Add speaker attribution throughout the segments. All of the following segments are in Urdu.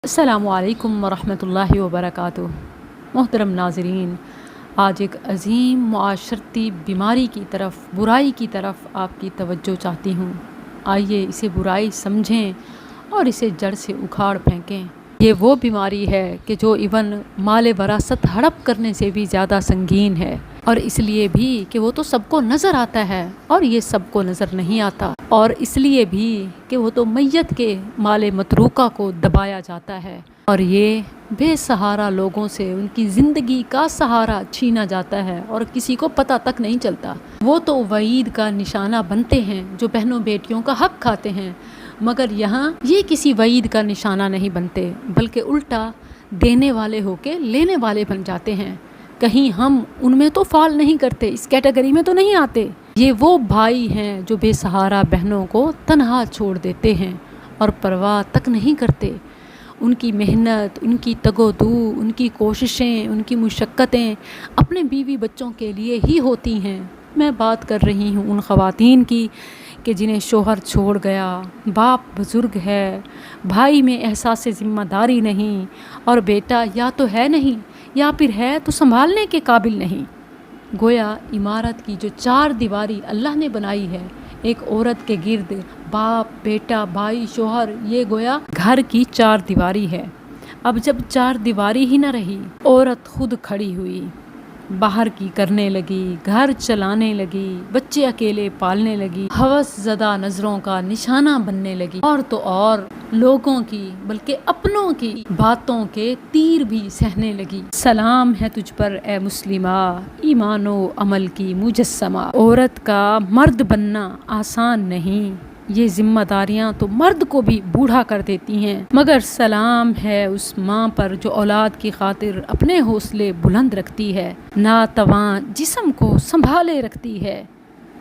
Speaker 1: السلام علیکم ورحمۃ اللہ وبرکاتہ۔ محترم ناظرین، آج ایک عظیم معاشرتی بیماری کی طرف، برائی کی طرف آپ کی توجہ چاہتی ہوں۔ آئیے اسے برائی سمجھیں اور اسے جڑ سے اکھاڑ پھینکیں۔ یہ وہ بیماری ہے کہ جو ایون مال وراثت ہڑپ کرنے سے بھی زیادہ سنگین ہے، اور اس لیے بھی کہ وہ تو سب کو نظر آتا ہے اور یہ سب کو نظر نہیں آتا، اور اس لیے بھی کہ وہ تو میت کے مال متروکہ کو دبایا جاتا ہے، اور یہ بے سہارا لوگوں سے ان کی زندگی کا سہارا چھینا جاتا ہے اور کسی کو پتہ تک نہیں چلتا۔ وہ تو وعید کا نشانہ بنتے ہیں جو بہنوں بیٹیوں کا حق کھاتے ہیں، مگر یہاں یہ کسی وعید کا نشانہ نہیں بنتے، بلکہ الٹا دینے والے ہو کے لینے والے بن جاتے ہیں۔ کہیں ہم ان میں تو فال نہیں کرتے، اس کیٹیگری میں تو نہیں آتے۔ یہ وہ بھائی ہیں جو بے سہارا بہنوں کو تنہا چھوڑ دیتے ہیں اور پرواہ تک نہیں کرتے۔ ان کی محنت، ان کی تگ و دو، ان کی کوششیں، ان کی مشقتیں اپنے بیوی بچوں کے لیے ہی ہوتی ہیں۔ میں بات کر رہی ہوں ان خواتین کی کہ جنہیں شوہر چھوڑ گیا، باپ بزرگ ہے، بھائی میں احساس ذمہ داری نہیں، اور بیٹا یا تو ہے نہیں یا پھر ہے تو سنبھالنے کے قابل نہیں۔ گویا عمارت کی جو چار دیواری اللہ نے بنائی ہے ایک عورت کے گرد، باپ، بیٹا، بھائی، شوہر، یہ گویا گھر کی چار دیواری ہے۔ اب جب چار دیواری ہی نہ رہی، عورت خود کھڑی ہوئی، باہر کی کرنے لگی، گھر چلانے لگی، بچے اکیلے پالنے لگی، ہوس زدہ نظروں کا نشانہ بننے لگی، اور تو اور لوگوں کی بلکہ اپنوں کی باتوں کے تیر بھی سہنے لگی۔ سلام ہے تجھ پر اے مسلمہ، ایمان و عمل کی مجسمہ۔ عورت کا مرد بننا آسان نہیں، یہ ذمہ داریاں تو مرد کو بھی بوڑھا کر دیتی ہیں، مگر سلام ہے اس ماں پر جو اولاد کی خاطر اپنے حوصلے بلند رکھتی ہے، ناتواں جسم کو سنبھالے رکھتی ہے،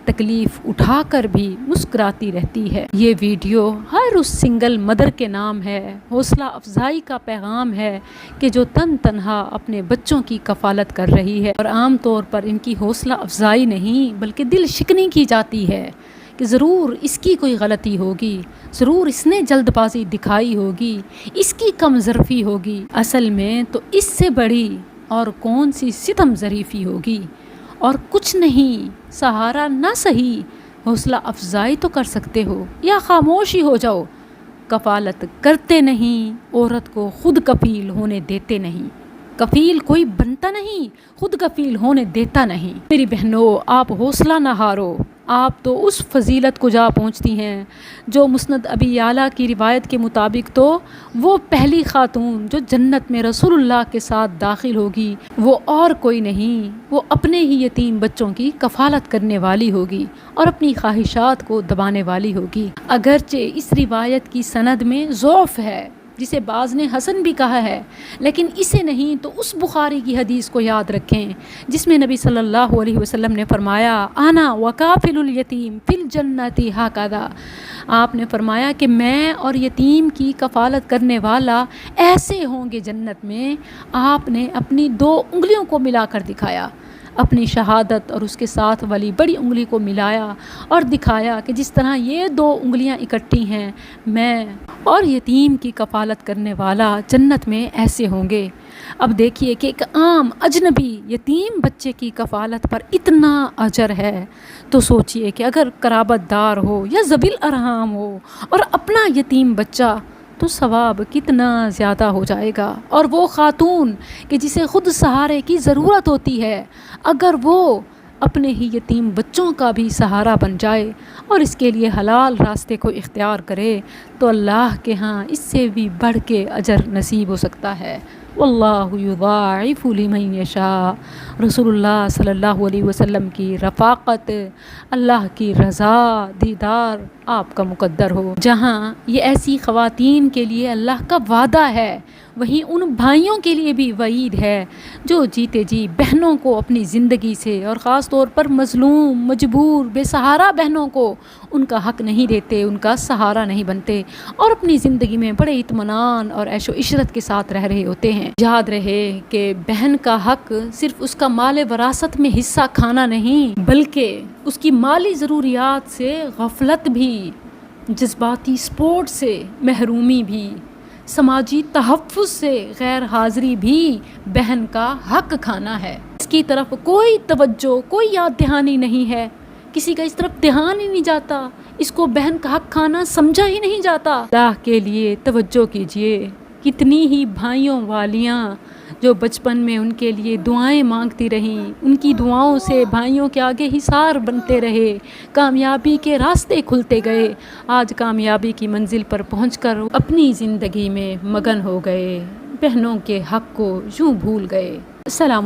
Speaker 1: تکلیف اٹھا کر بھی مسکراتی رہتی ہے۔ یہ ویڈیو ہر اس سنگل مدر کے نام ہے، حوصلہ افزائی کا پیغام ہے کہ جو تنہا اپنے بچوں کی کفالت کر رہی ہے، اور عام طور پر ان کی حوصلہ افزائی نہیں بلکہ دل شکنی کی جاتی ہے کہ ضرور اس کی کوئی غلطی ہوگی، ضرور اس نے جلد بازی دکھائی ہوگی، اس کی کم ظرفی ہوگی۔ اصل میں تو اس سے بڑی اور کون سی ستم ظریفی ہوگی، اور کچھ نہیں، سہارا نہ سہی، حوصلہ افزائی تو کر سکتے ہو یا خاموش ہی ہو جاؤ۔ کفالت کرتے نہیں، عورت کو خود کفیل ہونے دیتے نہیں۔ کفیل کوئی بنتا نہیں، خود کفیل ہونے دیتا نہیں۔ میری بہنوں، آپ حوصلہ نہ ہارو، آپ تو اس فضیلت کو جا پہنچتی ہیں جو مسند ابی اعلیٰ کی روایت کے مطابق تو وہ پہلی خاتون جو جنت میں رسول اللہ کے ساتھ داخل ہوگی وہ اور کوئی نہیں، وہ اپنے ہی یتیم بچوں کی کفالت کرنے والی ہوگی اور اپنی خواہشات کو دبانے والی ہوگی۔ اگرچہ اس روایت کی سند میں ضعف ہے، جسے بعض نے حسن بھی کہا ہے، لیکن اسے نہیں تو اس بخاری کی حدیث کو یاد رکھیں جس میں نبی صلی اللہ علیہ وسلم نے فرمایا، انا وکافل الیتیم فی الجنت ہکذا۔ آپ نے فرمایا کہ میں اور یتیم کی کفالت کرنے والا ایسے ہوں گے جنت میں۔ آپ نے اپنی دو انگلیوں کو ملا کر دکھایا، اپنی شہادت اور اس کے ساتھ والی بڑی انگلی کو ملایا اور دکھایا کہ جس طرح یہ دو انگلیاں اکٹھی ہیں، میں اور یتیم کی کفالت کرنے والا جنت میں ایسے ہوں گے۔ اب دیکھیے کہ ایک عام اجنبی یتیم بچے کی کفالت پر اتنا اجر ہے، تو سوچئے کہ اگر قرابت دار ہو یا ذوی الارحام ہو اور اپنا یتیم بچہ، تو ثواب کتنا زیادہ ہو جائے گا۔ اور وہ خاتون کہ جسے خود سہارے کی ضرورت ہوتی ہے، اگر وہ اپنے ہی یتیم بچوں کا بھی سہارا بن جائے اور اس کے لیے حلال راستے کو اختیار کرے، تو اللہ کے ہاں اس سے بھی بڑھ کے اجر نصیب ہو سکتا ہے۔ واللہ یضاعف لمن یشاء۔ رسول اللہ صلی اللہ علیہ وسلم کی رفاقت، اللہ کی رضا، دیدار آپ کا مقدر ہو۔ جہاں یہ ایسی خواتین کے لیے اللہ کا وعدہ ہے، وہیں ان بھائیوں کے لیے بھی وعید ہے جو جیتے جی بہنوں کو اپنی زندگی سے، اور خاص طور پر مظلوم، مجبور، بے سہارا بہنوں کو ان کا حق نہیں دیتے، ان کا سہارا نہیں بنتے، اور اپنی زندگی میں بڑے اطمینان اور عیش و عشرت کے ساتھ رہ رہے ہوتے ہیں۔ یاد رہے کہ بہن کا حق صرف اس کا مال وراثت میں حصہ کھانا نہیں، بلکہ اس کی مالی ضروریات سے غفلت بھی، جذباتی سپورٹ سے محرومی بھی، سماجی تحفظ سے غیر حاضری بھی بہن کا حق کھانا ہے. اس کی طرف کوئی توجہ، کوئی یاد دہانی نہیں ہے، کسی کا اس طرف دھیان ہی نہیں جاتا، اس کو بہن کا حق کھانا سمجھا ہی نہیں جاتا. اللہ کے لیے توجہ کیجئے. کتنی ہی بھائیوں والیاں جو بچپن میں ان کے لیے دعائیں مانگتی رہیں، ان کی دعاؤں سے بھائیوں کے آگے حصار بنتے رہے، کامیابی کے راستے کھلتے گئے. آج کامیابی کی منزل پر پہنچ کر اپنی زندگی میں مگن ہو گئے، بہنوں کے حق کو یوں بھول گئے. السلام علیکم.